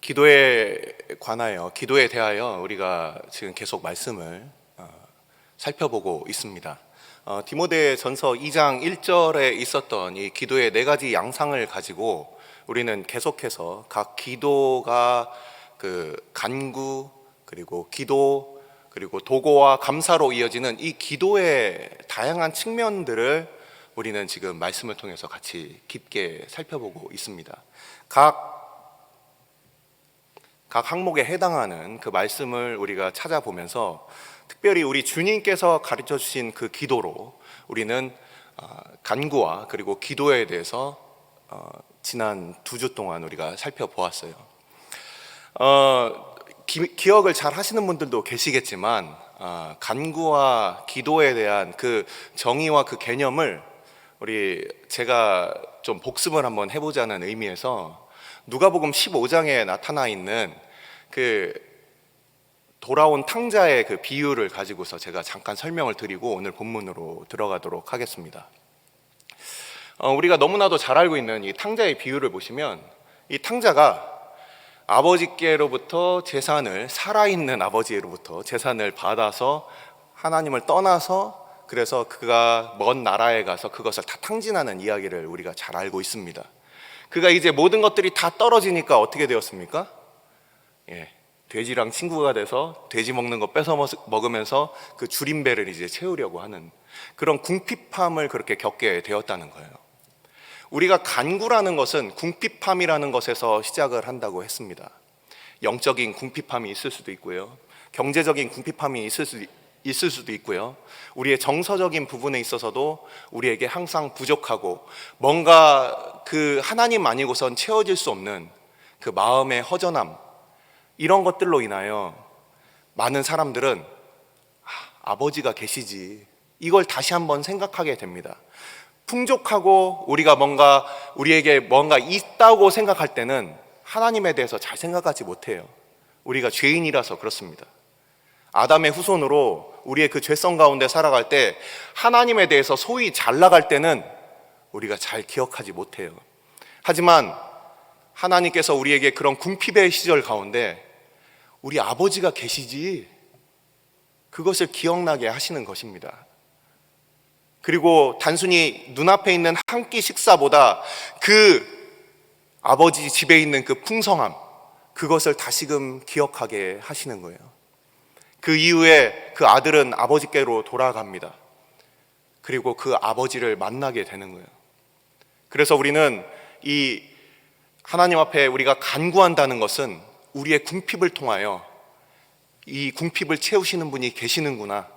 기도에 관하여, 기도에 대하여 우리가 지금 계속 말씀을 살펴보고 있습니다. 디모데전서 2장 1절에 있었던 이 기도의 네 가지 양상을 가지고 우리는 계속해서 각 기도가 간구, 그리고 기도, 그리고 도고와 감사로 이어지는 이 기도의 다양한 측면들을 우리는 지금 말씀을 통해서 같이 깊게 살펴보고 있습니다. 각 항목에 해당하는 그 말씀을 우리가 찾아보면서 특별히 우리 주님께서 가르쳐 주신 그 기도로 우리는 간구와 그리고 기도에 대해서 지난 2주 동안 우리가 살펴보았어요. 기억을 잘 하시는 분들도 계시겠지만 간구와 기도에 대한 그 정의와 그 개념을 제가 좀 복습을 한번 해보자는 의미에서 누가복음 15장에 나타나 있는 그 돌아온 탕자의 그 비유를 가지고서 제가 잠깐 설명을 드리고 오늘 본문으로 들어가도록 하겠습니다. 우리가 너무나도 잘 알고 있는 이 탕자의 비유를 보시면 이 탕자가 아버지께로부터 재산을, 살아있는 아버지로부터 재산을 받아서 하나님을 떠나서 그래서 그가 먼 나라에 가서 그것을 다 탕진하는 이야기를 우리가 잘 알고 있습니다. 그가 이제 모든 것들이 다 떨어지니까 어떻게 되었습니까? 돼지랑 친구가 돼서 돼지 먹는 거 뺏어 먹으면서 그 줄임배를 이제 채우려고 하는 그런 궁핍함을 그렇게 겪게 되었다는 거예요. 우리가 간구라는 것은 궁핍함이라는 것에서 시작을 한다고 했습니다. 영적인 궁핍함이 있을 수도 있고요, 경제적인 궁핍함이 있을 수도 있고요, 우리의 정서적인 부분에 있어서도 우리에게 항상 부족하고 뭔가 그 하나님 아니고선 채워질 수 없는 그 마음의 허전함, 이런 것들로 인하여 많은 사람들은 아버지가 계시지, 이걸 다시 한번 생각하게 됩니다. 풍족하고 우리에게 뭔가 있다고 생각할 때는 하나님에 대해서 잘 생각하지 못해요. 우리가 죄인이라서 그렇습니다. 아담의 후손으로 우리의 그 죄성 가운데 살아갈 때 하나님에 대해서 소위 잘 나갈 때는 우리가 잘 기억하지 못해요. 하지만 하나님께서 우리에게 그런 궁핍의 시절 가운데 우리 아버지가 계시지, 그것을 기억나게 하시는 것입니다. 그리고 단순히 눈앞에 있는 한 끼 식사보다 그 아버지 집에 있는 그 풍성함, 그것을 다시금 기억하게 하시는 거예요. 그 이후에 그 아들은 아버지께로 돌아갑니다. 그리고 그 아버지를 만나게 되는 거예요. 그래서 우리는 이 하나님 앞에 우리가 간구한다는 것은 우리의 궁핍을 통하여 이 궁핍을 채우시는 분이 계시는구나,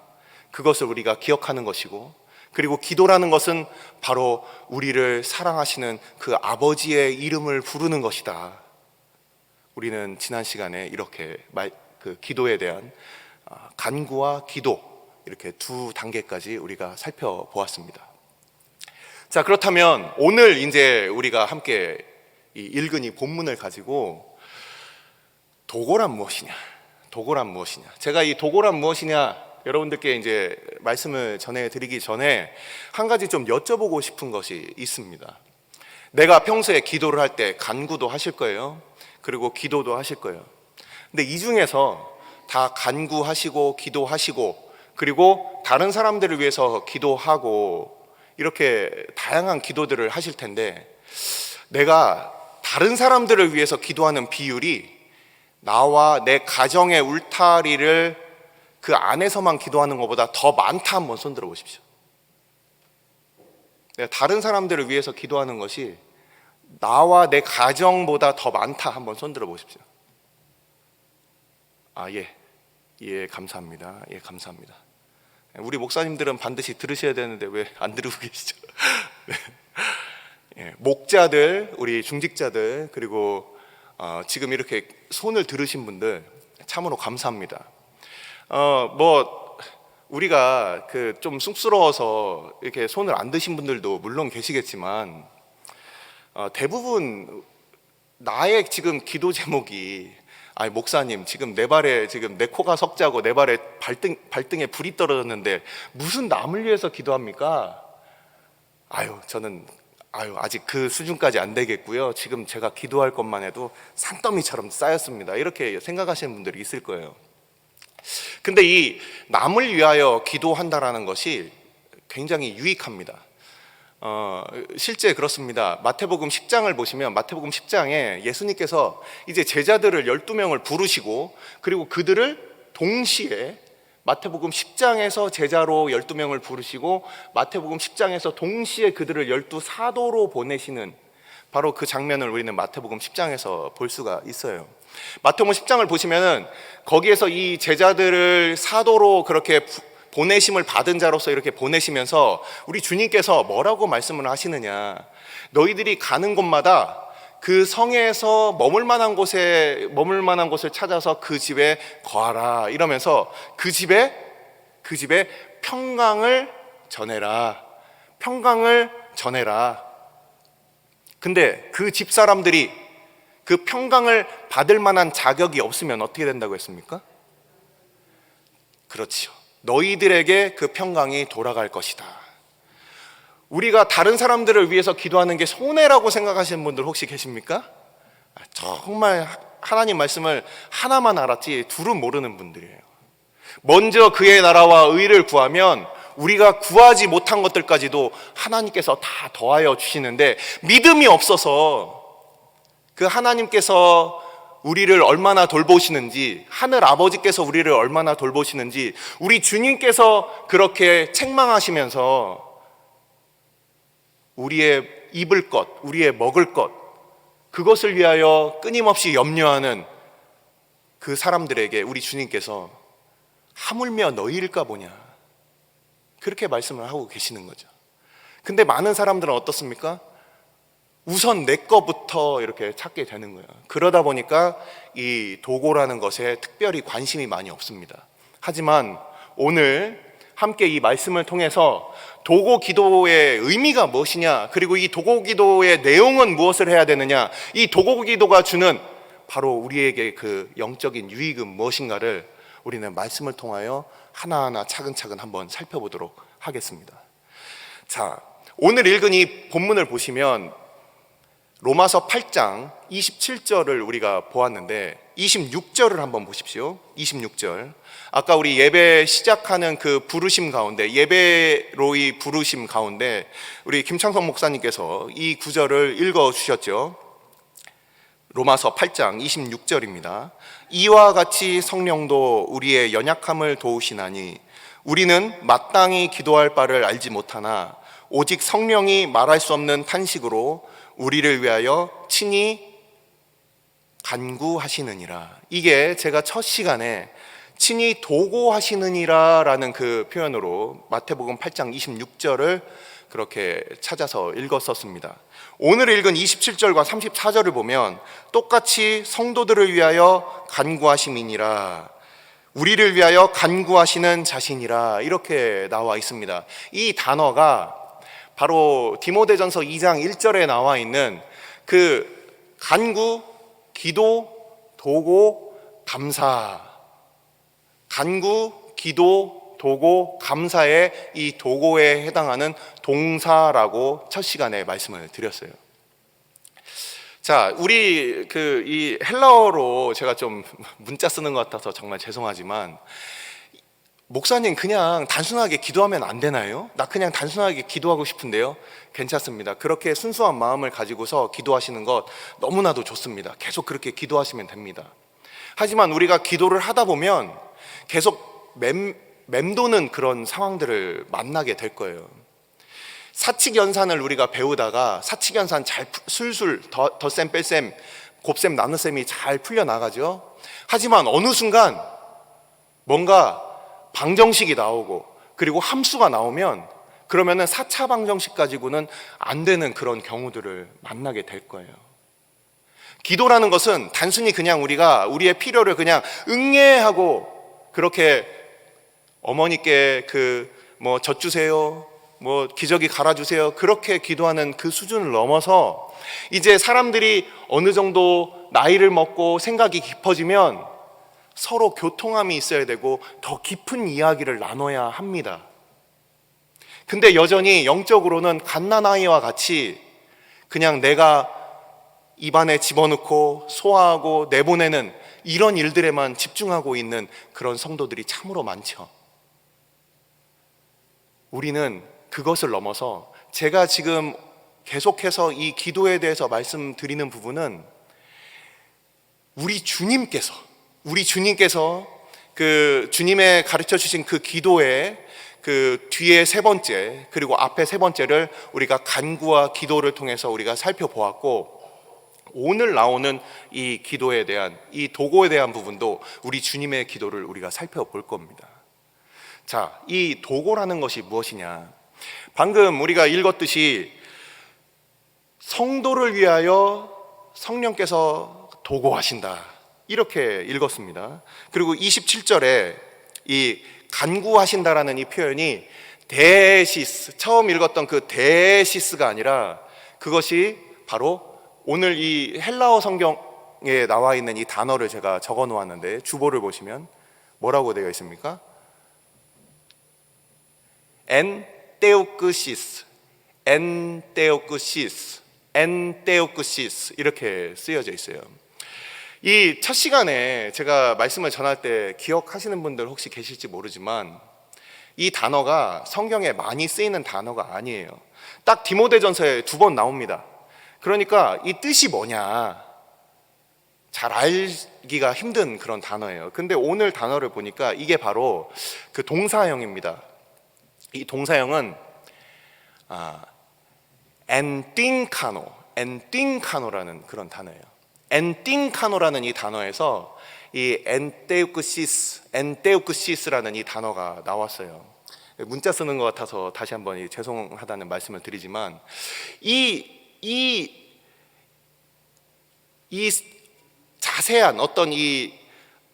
그것을 우리가 기억하는 것이고, 그리고 기도라는 것은 바로 우리를 사랑하시는 그 아버지의 이름을 부르는 것이다. 우리는 지난 시간에 이렇게 그 기도에 대한 간구와 기도, 이렇게 두 단계까지 우리가 살펴보았습니다. 자, 그렇다면 오늘 이제 우리가 함께 읽은 이 본문을 가지고 도고란 무엇이냐, 제가 이 도고란 무엇이냐 여러분들께 이제 말씀을 전해드리기 전에 한 가지 좀 여쭤보고 싶은 것이 있습니다. 내가 평소에 기도를 할 때 간구도 하실 거예요, 그리고 기도도 하실 거예요. 근데 이 중에서 다 간구하시고 기도하시고 그리고 다른 사람들을 위해서 기도하고 이렇게 다양한 기도들을 하실 텐데, 내가 다른 사람들을 위해서 기도하는 비율이 나와 내 가정의 울타리를 그 안에서만 기도하는 것보다 더 많다, 한번 손들어 보십시오. 내가 다른 사람들을 위해서 기도하는 것이 나와 내 가정보다 더 많다, 한번 손들어 보십시오. 예, 감사합니다. 예, 감사합니다. 우리 목사님들은 반드시 들으셔야 되는데 왜 안 들으고 계시죠? 네. 목자들, 우리 중직자들, 그리고 지금 이렇게 손을 들으신 분들 참으로 감사합니다. 우리가 좀 쑥스러워서 이렇게 손을 안 드신 분들도 물론 계시겠지만, 대부분 나의 지금 기도 제목이 목사님, 지금 내 발에 지금 내 코가 석자고 내 발에 발등에 불이 떨어졌는데 무슨 남을 위해서 기도합니까? 저는 아직 그 수준까지 안 되겠고요. 지금 제가 기도할 것만 해도 산더미처럼 쌓였습니다. 이렇게 생각하시는 분들이 있을 거예요. 근데 이 남을 위하여 기도한다라는 것이 굉장히 유익합니다. 실제 그렇습니다. 마태복음 10장을 보시면 마태복음 10장에 예수님께서 이제 제자들을 12명을 부르시고 그리고 그들을 동시에 마태복음 10장에서 제자로 12명을 부르시고 마태복음 10장에서 동시에 그들을 12사도로 보내시는 바로 그 장면을 우리는 마태복음 10장에서 볼 수가 있어요. 마태복음 10장을 보시면은 거기에서 이 제자들을 사도로 그렇게 보내심을 받은 자로서 이렇게 보내시면서 우리 주님께서 뭐라고 말씀을 하시느냐, 너희들이 가는 곳마다 그 성에서 머물 만한 곳을 찾아서 그 집에 거하라 이러면서 그 집에 평강을 전해라. 근데 그 집 사람들이 그 평강을 받을 만한 자격이 없으면 어떻게 된다고 했습니까? 그렇죠. 너희들에게 그 평강이 돌아갈 것이다. 우리가 다른 사람들을 위해서 기도하는 게 손해라고 생각하시는 분들 혹시 계십니까? 정말 하나님 말씀을 하나만 알았지 둘은 모르는 분들이에요. 먼저 그의 나라와 의를 구하면 우리가 구하지 못한 것들까지도 하나님께서 다 더하여 주시는데, 믿음이 없어서 그 하나님께서 우리를 얼마나 돌보시는지, 하늘 아버지께서 우리를 얼마나 돌보시는지, 우리 주님께서 그렇게 책망하시면서 우리의 입을 것, 우리의 먹을 것, 그것을 위하여 끊임없이 염려하는 그 사람들에게 우리 주님께서 하물며 너희일까 보냐, 그렇게 말씀을 하고 계시는 거죠. 근데 많은 사람들은 어떻습니까? 우선 내 거부터 이렇게 찾게 되는 거예요. 그러다 보니까 이 도고라는 것에 특별히 관심이 많이 없습니다. 하지만 오늘 함께 이 말씀을 통해서 도고 기도의 의미가 무엇이냐, 그리고 이 도고 기도의 내용은 무엇을 해야 되느냐, 이 도고 기도가 주는 바로 우리에게 그 영적인 유익은 무엇인가를 우리는 말씀을 통하여 하나하나 차근차근 한번 살펴보도록 하겠습니다. 자, 오늘 읽은 이 본문을 보시면 로마서 8장 27절을 우리가 보았는데 26절을 한번 보십시오. 26절. 아까 우리 예배 시작하는 그 부르심 가운데, 예배로의 부르심 가운데 우리 김창성 목사님께서 이 구절을 읽어 주셨죠. 로마서 8장 26절입니다. 이와 같이 성령도 우리의 연약함을 도우시나니 우리는 마땅히 기도할 바를 알지 못하나 오직 성령이 말할 수 없는 탄식으로 우리를 위하여 친히 간구하시느니라. 이게 제가 첫 시간에 친히 도고하시느니라 라는 그 표현으로 마태복음 8장 26절을 그렇게 찾아서 읽었었습니다. 오늘 읽은 27절과 34절을 보면 똑같이 성도들을 위하여 간구하심이니라, 우리를 위하여 간구하시는 자신이라, 이렇게 나와 있습니다. 이 단어가 바로 디모데전서 2장 1절에 나와 있는 그 간구, 기도, 도고, 감사, 간구, 기도, 도고, 감사의 이 도고에 해당하는 동사라고 첫 시간에 말씀을 드렸어요. 자, 우리 이 헬라어로 제가 좀 문자 쓰는 것 같아서 정말 죄송하지만, 목사님 그냥 단순하게 기도하면 안 되나요? 나 그냥 단순하게 기도하고 싶은데요. 괜찮습니다. 그렇게 순수한 마음을 가지고서 기도하시는 것 너무나도 좋습니다. 계속 그렇게 기도하시면 됩니다. 하지만 우리가 기도를 하다 보면 계속 맴도는 그런 상황들을 만나게 될 거예요. 사칙연산을 우리가 배우다가 사칙연산 잘 술술 덧셈 뺄셈 곱셈 나눗셈이 잘 풀려나가죠. 하지만 어느 순간 뭔가 방정식이 나오고 그리고 함수가 나오면 그러면은 4차 방정식 가지고는 안 되는 그런 경우들을 만나게 될 거예요. 기도라는 것은 단순히 그냥 우리가 우리의 필요를 그냥 응애하고 그렇게 어머니께 젖 주세요, 기저귀 갈아주세요, 그렇게 기도하는 그 수준을 넘어서 이제 사람들이 어느 정도 나이를 먹고 생각이 깊어지면 서로 교통함이 있어야 되고 더 깊은 이야기를 나눠야 합니다. 근데 여전히 영적으로는 갓난아이와 같이 그냥 내가 입안에 집어넣고 소화하고 내보내는 이런 일들에만 집중하고 있는 그런 성도들이 참으로 많죠. 우리는 그것을 넘어서 제가 지금 계속해서 이 기도에 대해서 말씀드리는 부분은 우리 주님께서 그 주님의 가르쳐 주신 그 기도의 그 뒤에 세 번째 그리고 앞에 세 번째를 우리가 간구와 기도를 통해서 우리가 살펴보았고, 오늘 나오는 이 기도에 대한 이 도고에 대한 부분도 우리 주님의 기도를 우리가 살펴볼 겁니다. 자, 이 도고라는 것이 무엇이냐? 방금 우리가 읽었듯이 성도를 위하여 성령께서 도고하신다, 이렇게 읽었습니다. 그리고 27절에 이 간구하신다라는 이 표현이 데시스, 처음 읽었던 그 데시스가 아니라 그것이 바로 오늘 이 헬라어 성경에 나와 있는 이 단어를 제가 적어 놓았는데, 주보를 보시면 뭐라고 되어 있습니까? 엔테오크시스, 엔테오크시스 이렇게 쓰여져 있어요. 이 첫 시간에 제가 말씀을 전할 때 기억하시는 분들 혹시 계실지 모르지만 이 단어가 성경에 많이 쓰이는 단어가 아니에요. 딱 디모데전서에 2번 나옵니다. 그러니까 이 뜻이 뭐냐 잘 알기가 힘든 그런 단어예요. 근데 오늘 단어를 보니까 이게 바로 그 동사형입니다. 이 동사형은 엔띵카노라는 그런 단어예요. 엔띵카노라는 이 단어에서 이 엔테우크시스라는 이 단어가 나왔어요. 문자 쓰는 것 같아서 다시 한번 죄송하다는 말씀을 드리지만 이 자세한 어떤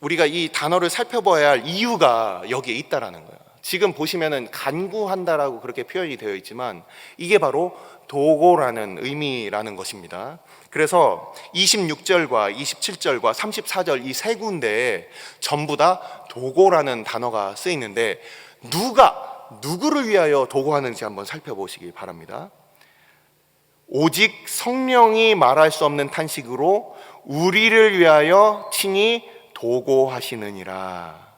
우리가 이 단어를 살펴봐야 할 이유가 여기에 있다라는 거예요. 지금 보시면은 간구한다라고 그렇게 표현이 되어 있지만 이게 바로 도고라는 의미라는 것입니다. 그래서 26절과 27절과 34절 이 세 군데에 전부 다 도고라는 단어가 쓰이는데 누구를 위하여 도고하는지 한번 살펴보시기 바랍니다. 오직 성령이 말할 수 없는 탄식으로 우리를 위하여 친히 도고하시느니라.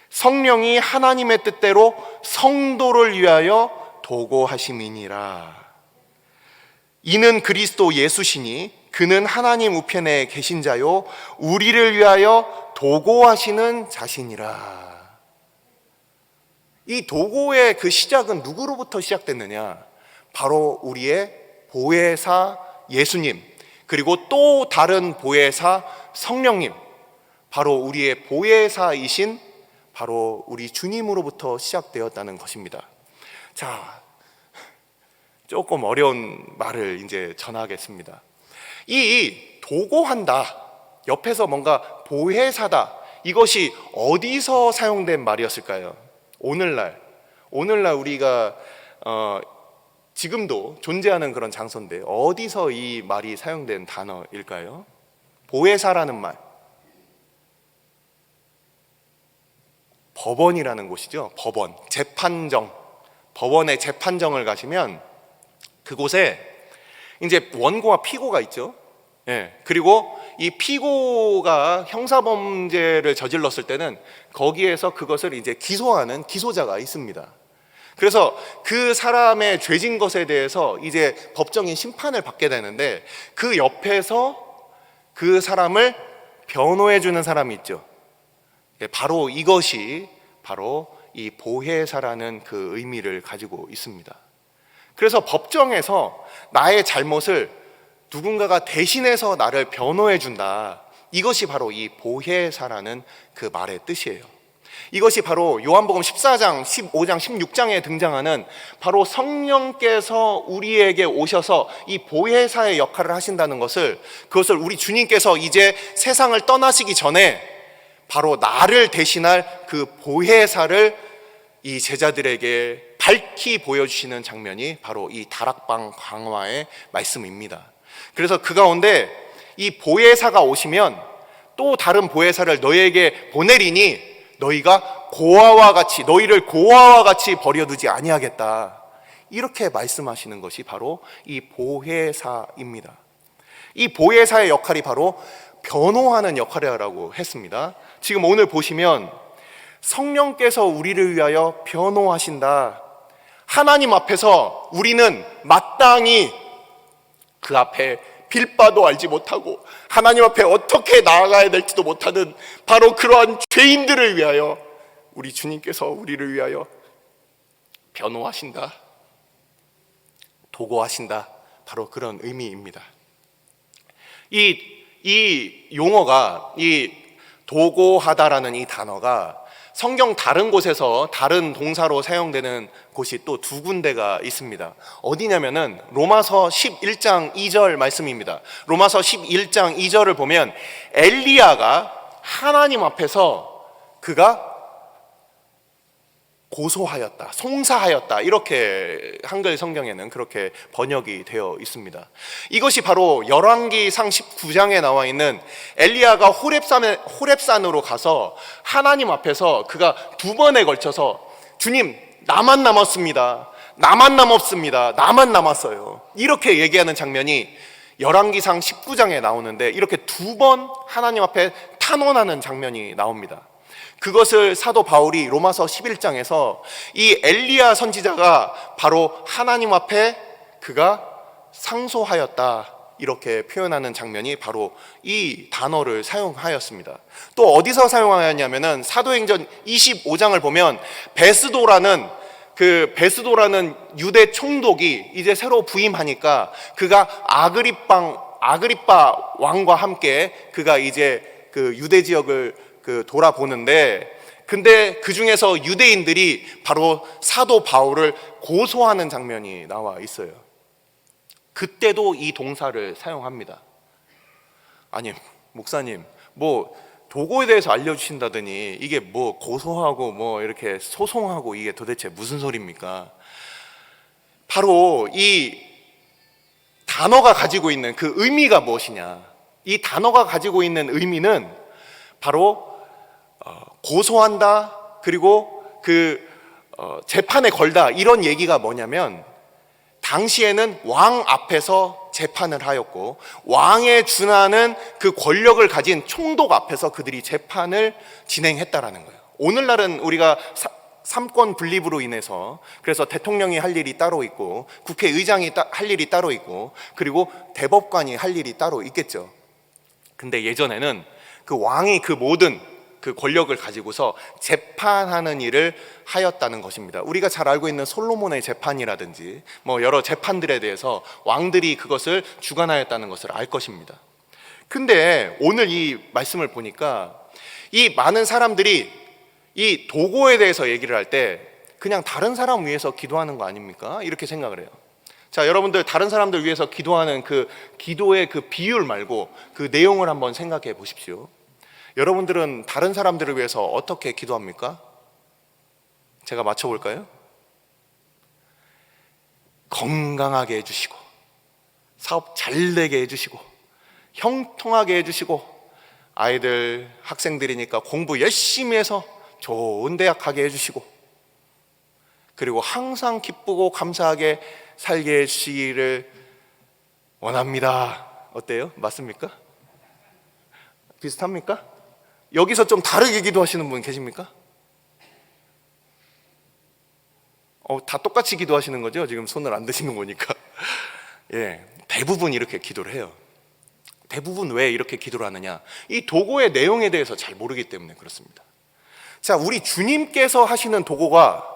성령이 하나님의 뜻대로 성도를 위하여 도고하심이니라. 이는 그리스도 예수시니 그는 하나님 우편에 계신 자요 우리를 위하여 도고하시는 자시니라. 이 도고의 그 시작은 누구로부터 시작됐느냐? 바로 우리의 보혜사 예수님, 그리고 또 다른 보혜사 성령님, 바로 우리의 보혜사이신 바로 우리 주님으로부터 시작되었다는 것입니다. 자, 조금 어려운 말을 이제 전하겠습니다. 이 도고한다, 옆에서 뭔가 보혜사다, 이것이 어디서 사용된 말이었을까요? 오늘날 우리가 지금도 존재하는 그런 장소인데 어디서 이 말이 사용된 단어일까요? 보혜사라는 말, 법원이라는 곳이죠. 법원, 법원의 재판정을 가시면 그곳에 이제 원고와 피고가 있죠. 그리고 이 피고가 형사범죄를 저질렀을 때는 거기에서 그것을 이제 기소하는 기소자가 있습니다. 그래서 그 사람의 죄진 것에 대해서 이제 법정인 심판을 받게 되는데 그 옆에서 그 사람을 변호해 주는 사람이 있죠. 바로 이것이 바로 이 보혜사라는 그 의미를 가지고 있습니다. 그래서 법정에서 나의 잘못을 누군가가 대신해서 나를 변호해 준다, 이것이 바로 이 보혜사라는 그 말의 뜻이에요. 이것이 바로 요한복음 14장, 15장, 16장에 등장하는 바로 성령께서 우리에게 오셔서 이 보혜사의 역할을 하신다는 그것을 우리 주님께서 이제 세상을 떠나시기 전에 바로 나를 대신할 그 보혜사를 이 제자들에게 밝히 보여주시는 장면이 바로 이 다락방 강화의 말씀입니다. 그래서 그 가운데 이 보혜사가 오시면 또 다른 보혜사를 너희에게 보내리니 너희를 고아와 같이 버려두지 아니하겠다, 이렇게 말씀하시는 것이 바로 이 보혜사입니다. 이 보혜사의 역할이 바로 변호하는 역할이라고 했습니다. 지금 오늘 보시면 성령께서 우리를 위하여 변호하신다. 하나님 앞에서 우리는 마땅히 그 앞에 빌바도 알지 못하고 하나님 앞에 어떻게 나아가야 될지도 못하는 바로 그러한 죄인들을 위하여 우리 주님께서 우리를 위하여 변호하신다, 도고하신다. 바로 그런 의미입니다. 이 용어가, 이 도고하다라는 이 단어가 성경 다른 곳에서 다른 동사로 사용되는 곳이 또 두 군데가 있습니다. 어디냐면은 로마서 11장 2절 말씀입니다. 로마서 11장 2절을 보면 엘리야가 하나님 앞에서 그가 고소하였다, 송사하였다, 이렇게 한글 성경에는 그렇게 번역이 되어 있습니다. 이것이 바로 열왕기상 19장에 나와 있는 엘리야가 호렙산으로 가서 하나님 앞에서 그가 두 번에 걸쳐서 주님, 나만 남았습니다, 나만 남았어요, 이렇게 얘기하는 장면이 열왕기상 19장에 나오는데 이렇게 두 번 하나님 앞에 탄원하는 장면이 나옵니다. 그것을 사도 바울이 로마서 11장에서 이 엘리야 선지자가 바로 하나님 앞에 그가 상소하였다, 이렇게 표현하는 장면이 바로 이 단어를 사용하였습니다. 또 어디서 사용하였냐면은 사도행전 25장을 보면 베스도라는 유대 총독이 이제 새로 부임하니까 그가 아그리빠 왕과 함께 그가 이제 그 유대 지역을 돌아보는데, 근데 그 중에서 유대인들이 바로 사도 바울을 고소하는 장면이 나와 있어요. 그때도 이 동사를 사용합니다. 아니, 목사님, 뭐 도고에 대해서 알려주신다더니 이게 뭐 고소하고 뭐 이렇게 소송하고 이게 도대체 무슨 소리입니까? 바로 이 단어가 가지고 있는 그 의미가 무엇이냐? 이 단어가 가지고 있는 의미는 바로 고소한다, 그리고 재판에 걸다, 이런 얘기가 뭐냐면 당시에는 왕 앞에서 재판을 하였고 왕에 준하는 그 권력을 가진 총독 앞에서 그들이 재판을 진행했다라는 거예요. 오늘날은 우리가 삼권 분립으로 인해서 그래서 대통령이 할 일이 따로 있고 국회의장이 할 일이 따로 있고 그리고 대법관이 할 일이 따로 있겠죠. 근데 예전에는 그 왕이 그 모든 그 권력을 가지고서 재판하는 일을 하였다는 것입니다. 우리가 잘 알고 있는 솔로몬의 재판이라든지 뭐 여러 재판들에 대해서 왕들이 그것을 주관하였다는 것을 알 것입니다. 근데 오늘 이 말씀을 보니까 이 많은 사람들이 이 도고에 대해서 얘기를 할 때 그냥 다른 사람 위해서 기도하는 거 아닙니까? 이렇게 생각을 해요. 자, 여러분들 다른 사람들 위해서 기도하는 그 기도의 그 비율 말고 그 내용을 한번 생각해 보십시오. 여러분들은 다른 사람들을 위해서 어떻게 기도합니까? 제가 맞춰볼까요? 건강하게 해주시고, 사업 잘 되게 해주시고, 형통하게 해주시고, 아이들 학생들이니까 공부 열심히 해서 좋은 대학 가게 해주시고, 그리고 항상 기쁘고 감사하게 살게 해주시기를 원합니다. 어때요? 맞습니까? 비슷합니까? 여기서 좀 다르게 기도하시는 분 계십니까? 다 똑같이 기도하시는 거죠? 지금 손을 안 드시는 거 보니까. 예, 대부분 이렇게 기도를 해요. 대부분 왜 이렇게 기도를 하느냐? 이 도고의 내용에 대해서 잘 모르기 때문에 그렇습니다. 자, 우리 주님께서 하시는 도고가,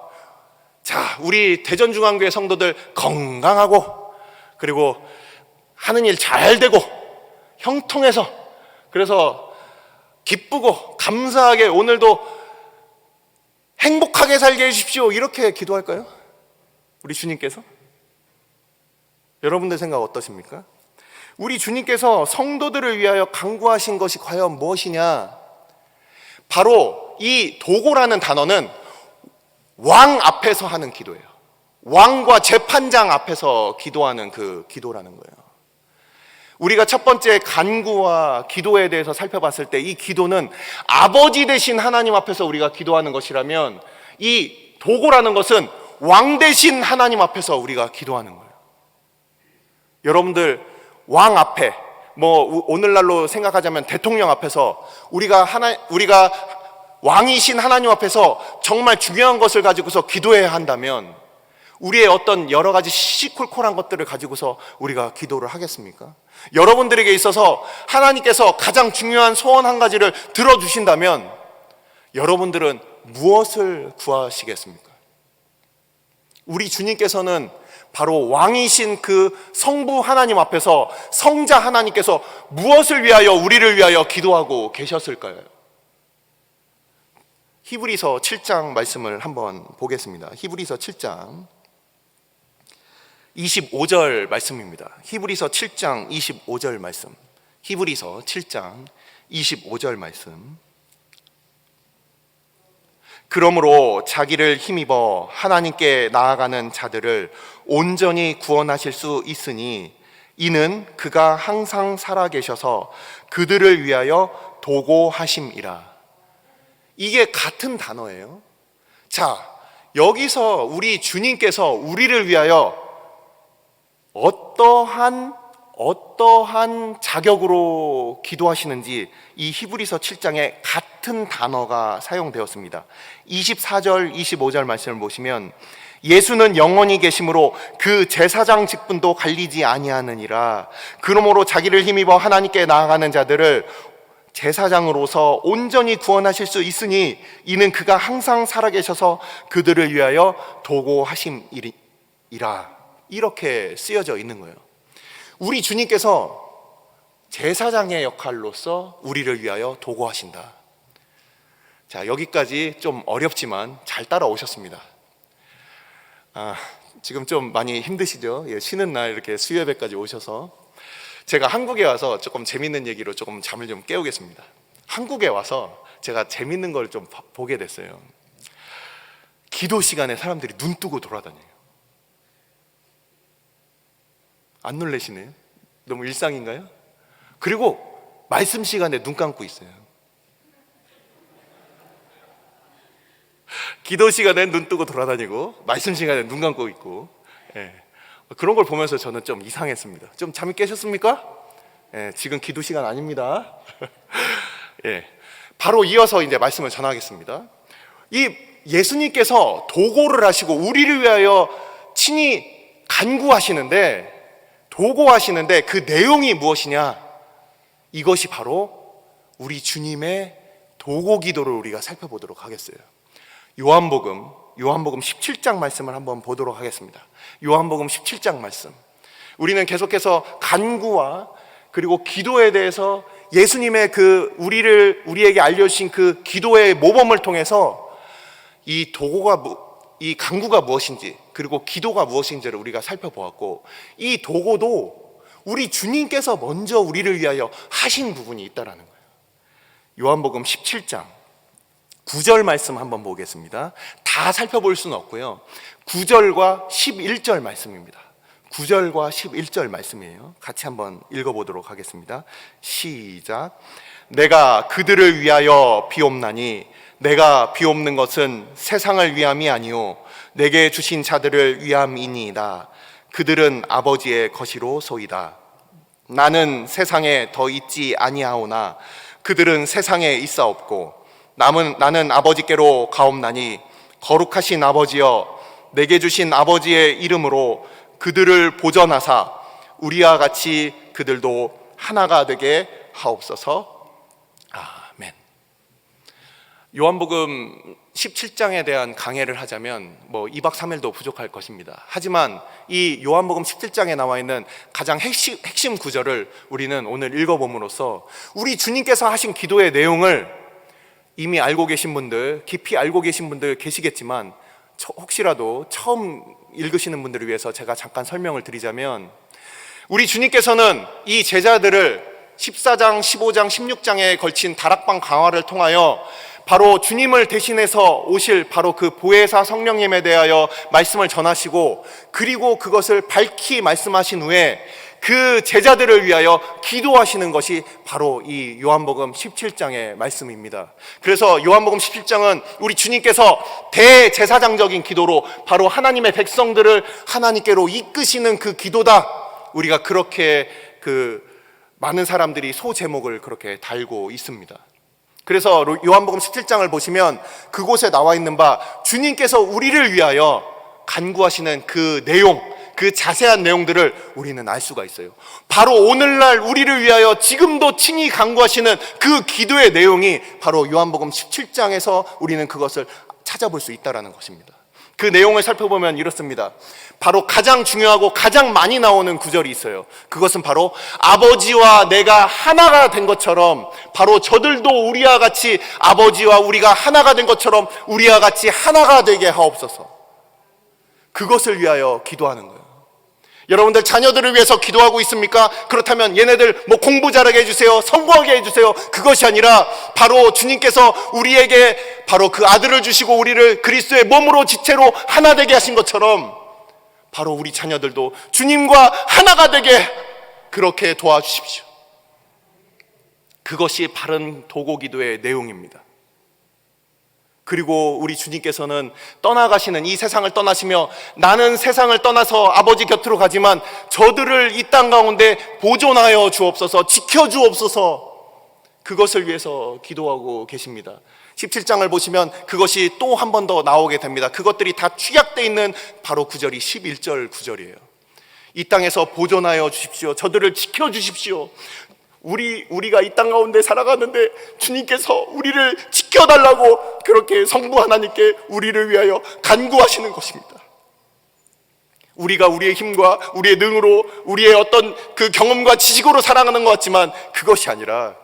자, 우리 대전중앙교회 성도들 건강하고 그리고 하는 일 잘 되고 형통해서 그래서 기쁘고 감사하게 오늘도 행복하게 살게 해주십시오, 이렇게 기도할까요? 우리 주님께서? 여러분들 생각 어떠십니까? 우리 주님께서 성도들을 위하여 간구하신 것이 과연 무엇이냐? 바로 이 도고라는 단어는 왕 앞에서 하는 기도예요. 왕과 재판장 앞에서 기도하는 그 기도라는 거예요. 우리가 첫 번째 간구와 기도에 대해서 살펴봤을 때 이 기도는 아버지 되신 하나님 앞에서 우리가 기도하는 것이라면, 이 도고라는 것은 왕 대신 하나님 앞에서 우리가 기도하는 거예요. 여러분들, 왕 앞에, 오늘날로 생각하자면 대통령 앞에서 우리가 왕이신 하나님 앞에서 정말 중요한 것을 가지고서 기도해야 한다면 우리의 어떤 여러 가지 시시콜콜한 것들을 가지고서 우리가 기도를 하겠습니까? 여러분들에게 있어서 하나님께서 가장 중요한 소원 한 가지를 들어주신다면 여러분들은 무엇을 구하시겠습니까? 우리 주님께서는 바로 왕이신 그 성부 하나님 앞에서 성자 하나님께서 무엇을 위하여, 우리를 위하여 기도하고 계셨을까요? 히브리서 7장 말씀을 한번 보겠습니다. 히브리서 7장 25절 말씀입니다. 히브리서 7장 25절 말씀. 히브리서 7장 25절 말씀. 그러므로 자기를 힘입어 하나님께 나아가는 자들을 온전히 구원하실 수 있으니 이는 그가 항상 살아계셔서 그들을 위하여 도고하심이라. 이게 같은 단어예요. 자, 여기서 우리 주님께서 우리를 위하여 어떠한 자격으로 기도하시는지 이 히브리서 7장에 같은 단어가 사용되었습니다. 24절, 25절 말씀을 보시면 예수는 영원히 계심으로 그 제사장 직분도 갈리지 아니하느니라. 그러므로 자기를 힘입어 하나님께 나아가는 자들을 제사장으로서 온전히 구원하실 수 있으니 이는 그가 항상 살아계셔서 그들을 위하여 도고하심이라. 이렇게 쓰여져 있는 거예요. 우리 주님께서 제사장의 역할로서 우리를 위하여 도고하신다. 자, 여기까지 좀 어렵지만 잘 따라오셨습니다. 지금 좀 많이 힘드시죠? 쉬는 날 이렇게 수요예배까지 오셔서 제가 한국에 와서 조금 재밌는 얘기로 조금 잠을 좀 깨우겠습니다. 한국에 와서 제가 재밌는 걸 좀 보게 됐어요. 기도 시간에 사람들이 눈 뜨고 돌아다녀요. 안 놀라시네요? 너무 일상인가요? 그리고 말씀 시간에 눈 감고 있어요. 기도 시간에 눈 뜨고 돌아다니고 말씀 시간에 눈 감고 있고, 그런 걸 보면서 저는 좀 이상했습니다. 좀 잠이 깨셨습니까? 지금 기도 시간 아닙니다. 바로 이어서 이제 말씀을 전하겠습니다. 이 예수님께서 도고를 하시고 우리를 위하여 친히 간구하시는데, 도고하시는데 그 내용이 무엇이냐? 이것이 바로 우리 주님의 도고 기도를 우리가 살펴보도록 하겠어요. 요한복음 17장 말씀을 한번 보도록 하겠습니다. 요한복음 17장 말씀. 우리는 계속해서 간구와 그리고 기도에 대해서 예수님의 우리에게 알려주신 그 기도의 모범을 통해서 이 간구가 무엇인지, 그리고 기도가 무엇인지를 우리가 살펴보았고, 이 도고도 우리 주님께서 먼저 우리를 위하여 하신 부분이 있다라는 거예요. 요한복음 17장 9절 말씀 한번 보겠습니다. 다 살펴볼 수는 없고요. 9절과 11절 말씀입니다. 9절과 11절 말씀이에요. 같이 한번 읽어보도록 하겠습니다. 시작. 내가 그들을 위하여 비옵나니 내가 비옵는 것은 세상을 위함이 아니요 내게 주신 자들을 위함이니이다. 그들은 아버지의 것이로소이다. 나는 세상에 더 있지 아니하오나 그들은 세상에 있사옵고 나는 아버지께로 가옵나니 거룩하신 아버지여 내게 주신 아버지의 이름으로 그들을 보전하사 우리와 같이 그들도 하나가 되게 하옵소서. 아멘. 요한복음 17장에 대한 강해를 하자면 2박 3일도 부족할 것입니다. 하지만 이 요한복음 17장에 나와 있는 가장 핵심 구절을 우리는 오늘 읽어봄으로써 우리 주님께서 하신 기도의 내용을 이미 알고 계신 분들, 깊이 알고 계신 분들 계시겠지만 혹시라도 처음 읽으시는 분들을 위해서 제가 잠깐 설명을 드리자면, 우리 주님께서는 이 제자들을 14장, 15장, 16장에 걸친 다락방 강화를 통하여 바로 주님을 대신해서 오실 바로 그 보혜사 성령님에 대하여 말씀을 전하시고, 그리고 그것을 밝히 말씀하신 후에 그 제자들을 위하여 기도하시는 것이 바로 이 요한복음 17장의 말씀입니다. 그래서 요한복음 17장은 우리 주님께서 대제사장적인 기도로 바로 하나님의 백성들을 하나님께로 이끄시는 그 기도다. 우리가 그렇게 많은 사람들이 소제목을 그렇게 달고 있습니다. 그래서 요한복음 17장을 보시면 그곳에 나와 있는 바 주님께서 우리를 위하여 간구하시는 그 내용, 그 자세한 내용들을 우리는 알 수가 있어요. 바로 오늘날 우리를 위하여 지금도 친히 간구하시는 그 기도의 내용이 바로 요한복음 17장에서 우리는 그것을 찾아볼 수 있다는 것입니다. 그 내용을 살펴보면 이렇습니다. 바로 가장 중요하고 가장 많이 나오는 구절이 있어요. 그것은 바로 아버지와 내가 하나가 된 것처럼 바로 저들도 우리와 같이 아버지와 우리가 하나가 된 것처럼 우리와 같이 하나가 되게 하옵소서. 그것을 위하여 기도하는 거예요. 여러분들 자녀들을 위해서 기도하고 있습니까? 그렇다면 얘네들 공부 잘하게 해주세요, 성공하게 해주세요, 그것이 아니라 바로 주님께서 우리에게 바로 그 아들을 주시고 우리를 그리스도의 몸으로 지체로 하나 되게 하신 것처럼 바로 우리 자녀들도 주님과 하나가 되게 그렇게 도와주십시오. 그것이 바른 도고 기도의 내용입니다. 그리고 우리 주님께서는 떠나가시는 이 세상을 떠나시며 나는 세상을 떠나서 아버지 곁으로 가지만 저들을 이 땅 가운데 보존하여 주옵소서, 지켜주옵소서, 그것을 위해서 기도하고 계십니다. 17장을 보시면 그것이 또 한 번 더 나오게 됩니다. 그것들이 다 축약되어 있는 바로 구절이 11절 구절이에요. 이 땅에서 보존하여 주십시오, 저들을 지켜주십시오. 우리가 이 땅 가운데 살아가는데 주님께서 우리를 지켜달라고 그렇게 성부 하나님께 우리를 위하여 간구하시는 것입니다. 우리가 우리의 힘과 우리의 능으로 우리의 어떤 그 경험과 지식으로 살아가는 것 같지만 그것이 아니라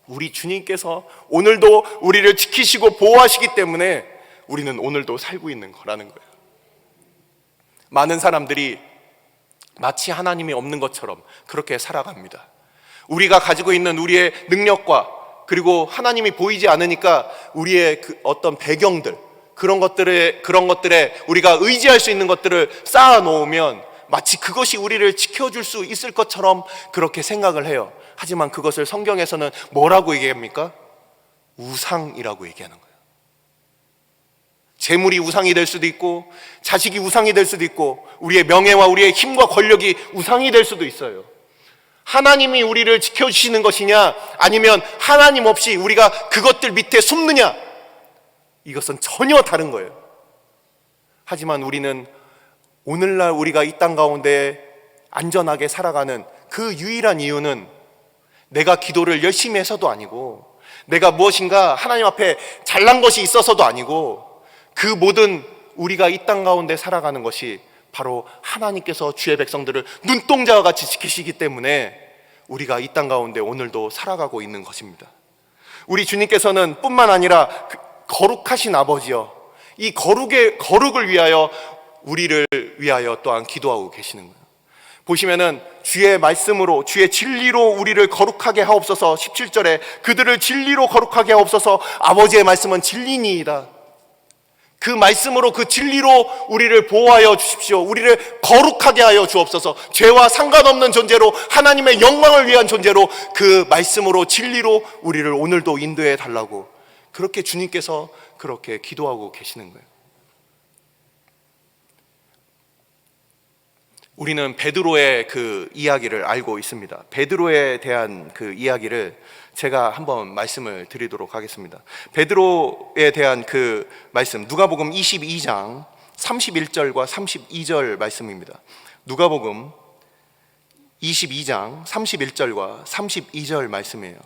우리 주님께서 오늘도 우리를 지키시고 보호하시기 때문에 우리는 오늘도 살고 있는 거라는 거예요. 많은 사람들이 마치 하나님이 없는 것처럼 그렇게 살아갑니다. 우리가 가지고 있는 우리의 능력과 그리고 하나님이 보이지 않으니까 우리의 그 어떤 배경들, 그런 것들에 우리가 의지할 수 있는 것들을 쌓아 놓으면 마치 그것이 우리를 지켜줄 수 있을 것처럼 그렇게 생각을 해요. 하지만 그것을 성경에서는 뭐라고 얘기합니까? 우상이라고 얘기하는 거예요. 재물이 우상이 될 수도 있고 자식이 우상이 될 수도 있고 우리의 명예와 우리의 힘과 권력이 우상이 될 수도 있어요. 하나님이 우리를 지켜주시는 것이냐 아니면 하나님 없이 우리가 그것들 밑에 숨느냐, 이것은 전혀 다른 거예요. 하지만 우리는 오늘날 우리가 이 땅 가운데 안전하게 살아가는 그 유일한 이유는 내가 기도를 열심히 해서도 아니고 내가 무엇인가 하나님 앞에 잘난 것이 있어서도 아니고 그 모든 우리가 이 땅 가운데 살아가는 것이 바로 하나님께서 주의 백성들을 눈동자와 같이 지키시기 때문에 우리가 이 땅 가운데 오늘도 살아가고 있는 것입니다. 우리 주님께서는 뿐만 아니라 거룩하신 아버지여, 이 거룩을 위하여 우리를 위하여 또한 기도하고 계시는 거예요. 보시면은 주의 말씀으로 주의 진리로 우리를 거룩하게 하옵소서. 17절에 그들을 진리로 거룩하게 하옵소서. 아버지의 말씀은 진리니이다. 그 말씀으로 그 진리로 우리를 보호하여 주십시오. 우리를 거룩하게 하여 주옵소서. 죄와 상관없는 존재로 하나님의 영광을 위한 존재로 그 말씀으로 진리로 우리를 오늘도 인도해 달라고 그렇게 주님께서 그렇게 기도하고 계시는 거예요. 우리는 베드로의 그 이야기를 알고 있습니다. 베드로에 대한 그 이야기를 제가 한번 말씀을 드리도록 하겠습니다. 베드로에 대한 그 말씀, 누가복음 22장 31절과 32절 말씀입니다. 누가복음 22장 31절과 32절 말씀이에요.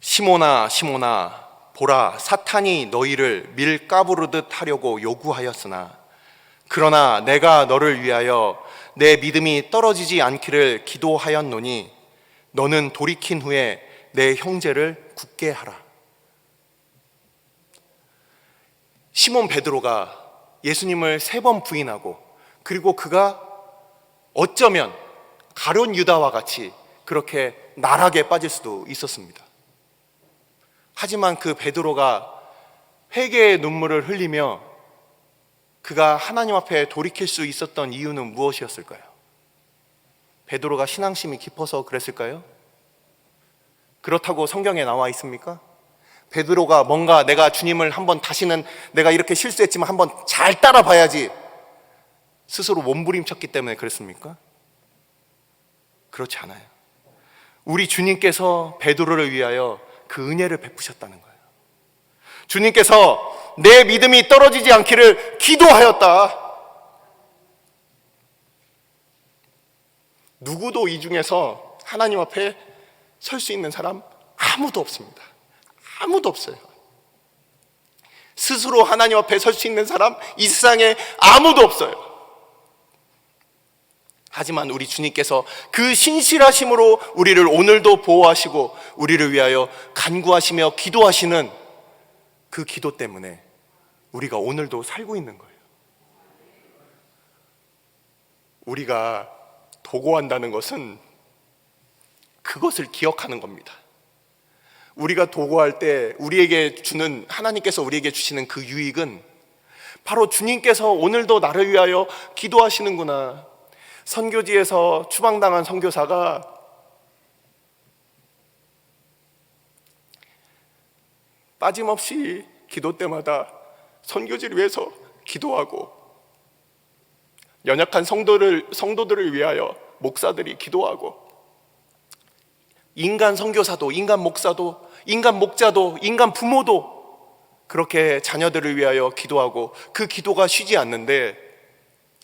시몬아 시몬아 보라, 사탄이 너희를 밀가부르듯 하려고 요구하였으나 그러나 내가 너를 위하여 내 믿음이 떨어지지 않기를 기도하였노니 너는 돌이킨 후에 내 형제를 굳게 하라. 시몬 베드로가 예수님을 3번 부인하고 그리고 그가 어쩌면 가룟 유다와 같이 그렇게 나락에 빠질 수도 있었습니다. 하지만 그 베드로가 회개의 눈물을 흘리며 그가 하나님 앞에 돌이킬 수 있었던 이유는 무엇이었을까요? 베드로가 신앙심이 깊어서 그랬을까요? 그렇다고 성경에 나와 있습니까? 베드로가 뭔가 내가 주님을 한번 다시는 내가 이렇게 실수했지만 한번 잘 따라봐야지 스스로 몸부림쳤기 때문에 그랬습니까? 그렇지 않아요. 우리 주님께서 베드로를 위하여 그 은혜를 베푸셨다는 거예요. 주님께서 내 믿음이 떨어지지 않기를 기도하였다. 누구도 이 중에서 하나님 앞에 설 수 있는 사람 아무도 없습니다. 아무도 없어요. 스스로 하나님 앞에 설 수 있는 사람 이 세상에 아무도 없어요. 하지만 우리 주님께서 그 신실하심으로 우리를 오늘도 보호하시고 우리를 위하여 간구하시며 기도하시는 그 기도 때문에 우리가 오늘도 살고 있는 거예요. 우리가 도고한다는 것은 그것을 기억하는 겁니다. 우리가 도고할 때 우리에게 주는, 하나님께서 우리에게 주시는 그 유익은 바로 주님께서 오늘도 나를 위하여 기도하시는구나. 선교지에서 추방당한 선교사가 빠짐없이 기도 때마다 선교지를 위해서 기도하고, 연약한 성도들을 위하여 목사들이 기도하고, 인간 선교사도, 인간 목사도, 인간 목자도, 인간 부모도 그렇게 자녀들을 위하여 기도하고 그 기도가 쉬지 않는데,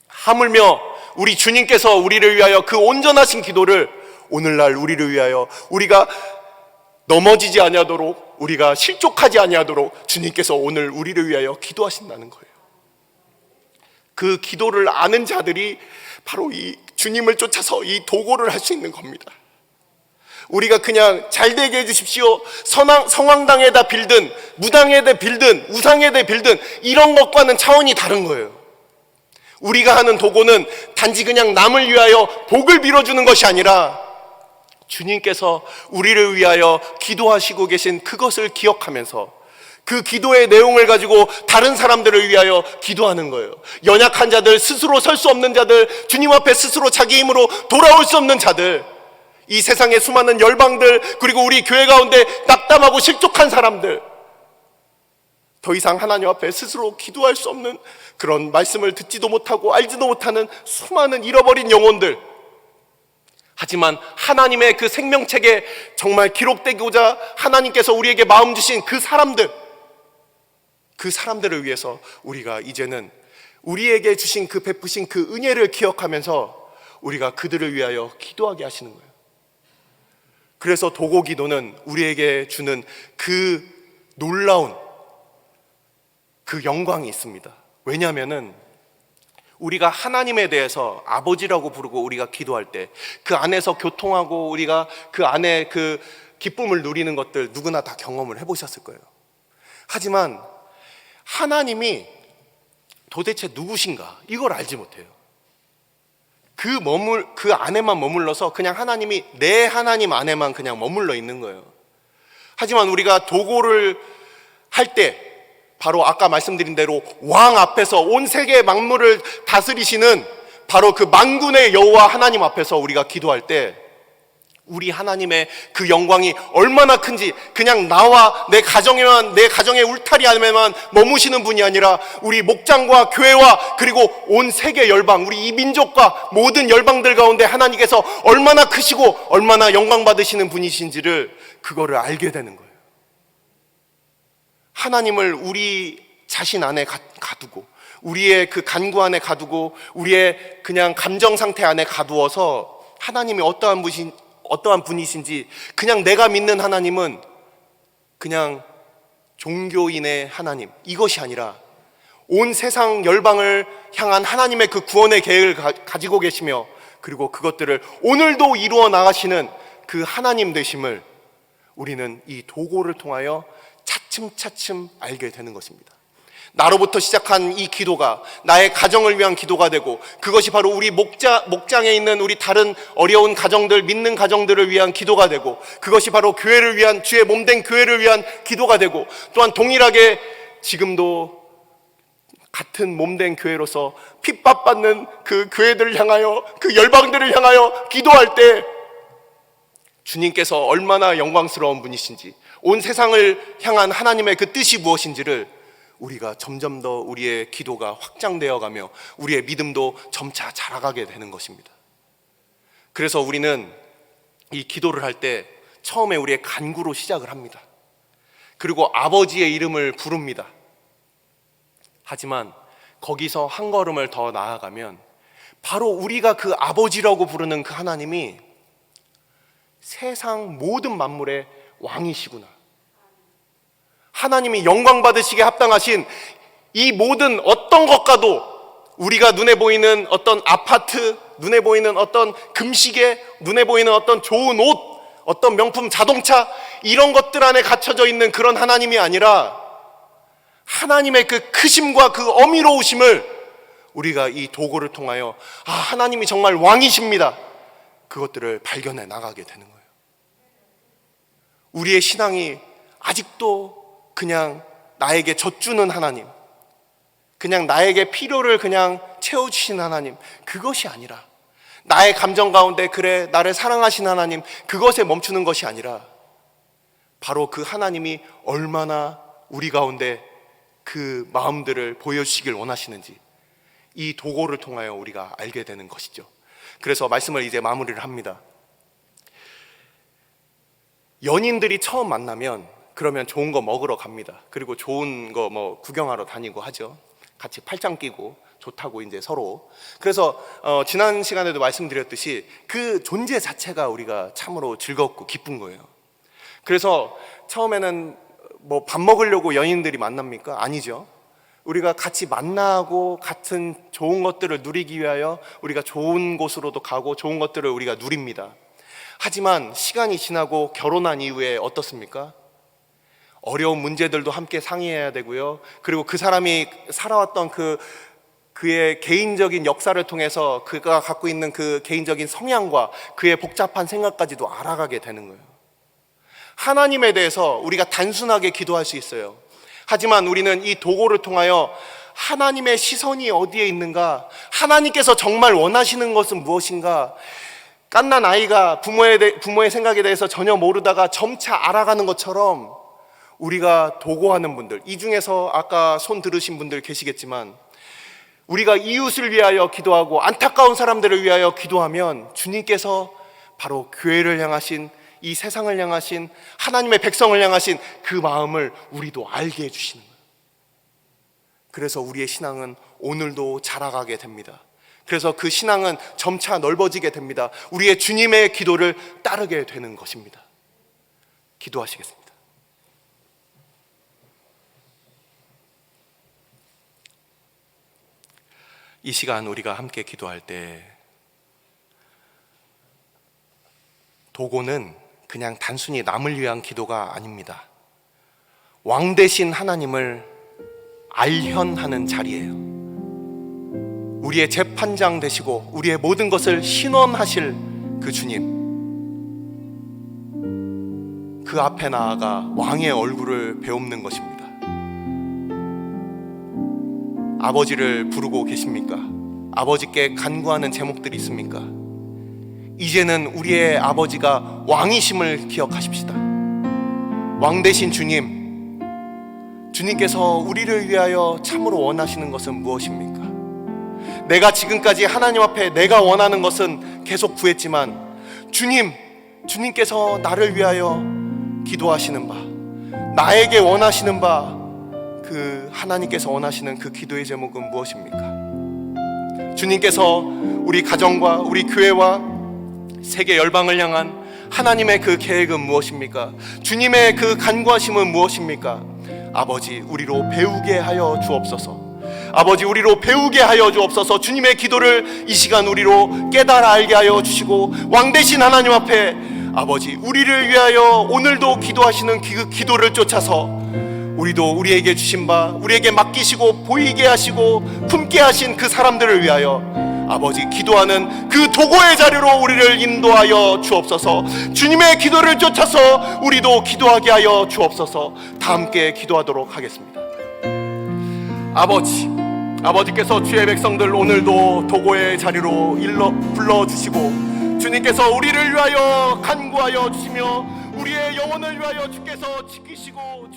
하물며 우리 주님께서 우리를 위하여 그 온전하신 기도를 오늘날 우리를 위하여 우리가 넘어지지 아니하도록, 우리가 실족하지 아니하도록 주님께서 오늘 우리를 위하여 기도하신다는 거예요. 그 기도를 아는 자들이 바로 이 주님을 쫓아서 이 도고를 할 수 있는 겁니다. 우리가 그냥 잘되게 해주십시오, 성황당에다 빌든 무당에다 빌든 우상에다 빌든 이런 것과는 차원이 다른 거예요. 우리가 하는 도고는 단지 그냥 남을 위하여 복을 빌어주는 것이 아니라 주님께서 우리를 위하여 기도하시고 계신 그것을 기억하면서 그 기도의 내용을 가지고 다른 사람들을 위하여 기도하는 거예요. 연약한 자들, 스스로 설 수 없는 자들, 주님 앞에 스스로 자기 힘으로 돌아올 수 없는 자들, 이 세상의 수많은 열방들, 그리고 우리 교회 가운데 낙담하고 실족한 사람들, 더 이상 하나님 앞에 스스로 기도할 수 없는 그런 말씀을 듣지도 못하고 알지도 못하는 수많은 잃어버린 영혼들, 하지만 하나님의 그 생명책에 정말 기록되고자 하나님께서 우리에게 마음 주신 그 사람들을 위해서 우리가 이제는 우리에게 주신 그 베푸신 그 은혜를 기억하면서 우리가 그들을 위하여 기도하게 하시는 거예요. 그래서 도고 기도는 우리에게 주는 그 놀라운 그 영광이 있습니다. 왜냐하면은 우리가 하나님에 대해서 아버지라고 부르고 우리가 기도할 때 그 안에서 교통하고 우리가 그 안에 그 기쁨을 누리는 것들 누구나 다 경험을 해보셨을 거예요. 하지만 하나님이 도대체 누구신가 이걸 알지 못해요. 그 안에만 머물러서 그냥 하나님이 내 하나님 안에만 그냥 머물러 있는 거예요. 하지만 우리가 도고를 할 때 바로 아까 말씀드린 대로 왕 앞에서 온 세계 만물을 다스리시는 바로 그 만군의 여호와 하나님 앞에서 우리가 기도할 때 우리 하나님의 그 영광이 얼마나 큰지, 그냥 나와 내 가정의 울타리 안에만 머무시는 분이 아니라 우리 목장과 교회와 그리고 온 세계 열방, 우리 이 민족과 모든 열방들 가운데 하나님께서 얼마나 크시고 얼마나 영광 받으시는 분이신지를 그거를 알게 되는 거예요. 하나님을 우리 자신 안에 가두고 우리의 그 간구 안에 가두고 우리의 그냥 감정 상태 안에 가두어서 하나님이 어떠한 분이신지, 그냥 내가 믿는 하나님은 그냥 종교인의 하나님, 이것이 아니라 온 세상 열방을 향한 하나님의 그 구원의 계획을 가지고 계시며 그리고 그것들을 오늘도 이루어 나가시는 그 하나님 되심을 우리는 이 도고를 통하여 차츰차츰 알게 되는 것입니다. 나로부터 시작한 이 기도가 나의 가정을 위한 기도가 되고, 그것이 바로 우리 목장에 있는 우리 다른 어려운 가정들, 믿는 가정들을 위한 기도가 되고, 그것이 바로 교회를 위한, 주의 몸된 교회를 위한 기도가 되고, 또한 동일하게 지금도 같은 몸된 교회로서 핍박받는 그 교회들을 향하여, 그 열방들을 향하여 기도할 때 주님께서 얼마나 영광스러운 분이신지, 온 세상을 향한 하나님의 그 뜻이 무엇인지를 우리가 점점 더 우리의 기도가 확장되어 가며 우리의 믿음도 점차 자라가게 되는 것입니다. 그래서 우리는 이 기도를 할 때 처음에 우리의 간구로 시작을 합니다. 그리고 아버지의 이름을 부릅니다. 하지만 거기서 한 걸음을 더 나아가면 바로 우리가 그 아버지라고 부르는 그 하나님이 세상 모든 만물의 왕이시구나, 하나님이 영광 받으시게 합당하신 이 모든 어떤 것과도, 우리가 눈에 보이는 어떤 아파트, 눈에 보이는 어떤 금시계, 눈에 보이는 어떤 좋은 옷, 어떤 명품 자동차, 이런 것들 안에 갇혀져 있는 그런 하나님이 아니라 하나님의 그 크심과 그 어미로우심을 우리가 이 도구를 통하여 하나님이 정말 왕이십니다, 그것들을 발견해 나가게 되는 거예요. 우리의 신앙이 아직도 그냥 나에게 젖주는 하나님, 그냥 나에게 필요를 그냥 채워주신 하나님, 그것이 아니라, 나의 감정 가운데 그래 나를 사랑하신 하나님, 그것에 멈추는 것이 아니라 바로 그 하나님이 얼마나 우리 가운데 그 마음들을 보여주시길 원하시는지 이 도구를 통하여 우리가 알게 되는 것이죠. 그래서 말씀을 이제 마무리를 합니다. 연인들이 처음 만나면 그러면 좋은 거 먹으러 갑니다. 그리고 좋은 거 뭐 구경하러 다니고 하죠. 같이 팔짱 끼고 좋다고 이제 서로. 그래서 지난 시간에도 말씀드렸듯이 그 존재 자체가 우리가 참으로 즐겁고 기쁜 거예요. 그래서 처음에는 뭐 밥 먹으려고 연인들이 만납니까? 아니죠. 우리가 같이 만나고 같은 좋은 것들을 누리기 위하여 우리가 좋은 곳으로도 가고 좋은 것들을 우리가 누립니다. 하지만 시간이 지나고 결혼한 이후에 어떻습니까? 어려운 문제들도 함께 상의해야 되고요. 그리고 그 사람이 살아왔던 그의 개인적인 역사를 통해서 그가 갖고 있는 그 개인적인 성향과 그의 복잡한 생각까지도 알아가게 되는 거예요. 하나님에 대해서 우리가 단순하게 기도할 수 있어요. 하지만 우리는 이 도구를 통하여 하나님의 시선이 어디에 있는가, 하나님께서 정말 원하시는 것은 무엇인가, 갓난 아이가 부모의 생각에 대해서 전혀 모르다가 점차 알아가는 것처럼 우리가 도구하는 분들, 이 중에서 아까 손 들으신 분들 계시겠지만 우리가 이웃을 위하여 기도하고 안타까운 사람들을 위하여 기도하면 주님께서 바로 교회를 향하신, 이 세상을 향하신, 하나님의 백성을 향하신 그 마음을 우리도 알게 해주시는 거예요. 그래서 우리의 신앙은 오늘도 자라가게 됩니다. 그래서 그 신앙은 점차 넓어지게 됩니다. 우리의 주님의 기도를 따르게 되는 것입니다. 기도하시겠습니다. 이 시간 우리가 함께 기도할 때 도구는 그냥 단순히 남을 위한 기도가 아닙니다. 왕 되신 하나님을 알현하는 자리예요. 우리의 재판장 되시고 우리의 모든 것을 신원하실 그 주님, 그 앞에 나아가 왕의 얼굴을 배웁는 것입니다. 아버지를 부르고 계십니까? 아버지께 간구하는 제목들이 있습니까? 이제는 우리의 아버지가 왕이심을 기억하십시다. 왕 되신 주님, 주님께서 우리를 위하여 참으로 원하시는 것은 무엇입니까? 내가 지금까지 하나님 앞에 내가 원하는 것은 계속 구했지만 주님께서 나를 위하여 기도하시는 바, 나에게 원하시는 바, 그 하나님께서 원하시는 그 기도의 제목은 무엇입니까? 주님께서 우리 가정과 우리 교회와 세계 열방을 향한 하나님의 그 계획은 무엇입니까? 주님의 그 간구하심은 무엇입니까? 아버지, 우리로 배우게 하여 주옵소서. 아버지, 우리로 배우게 하여 주옵소서. 주님의 기도를 이 시간 우리로 깨달아 알게 하여 주시고, 왕 되신 하나님 앞에 아버지, 우리를 위하여 오늘도 기도하시는 그 기도를 쫓아서 우리도 우리에게 주신 바, 우리에게 맡기시고 보이게 하시고 품게 하신 그 사람들을 위하여 아버지, 기도하는 그 도구의 자리로 우리를 인도하여 주옵소서. 주님의 기도를 쫓아서 우리도 기도하게 하여 주옵소서. 다 함께 기도하도록 하겠습니다. 아버지, 아버지께서 주의 백성들 오늘도 도고의 자리로 불러주시고 주님께서 우리를 위하여 간구하여 주시며 우리의 영혼을 위하여 주께서 지키시고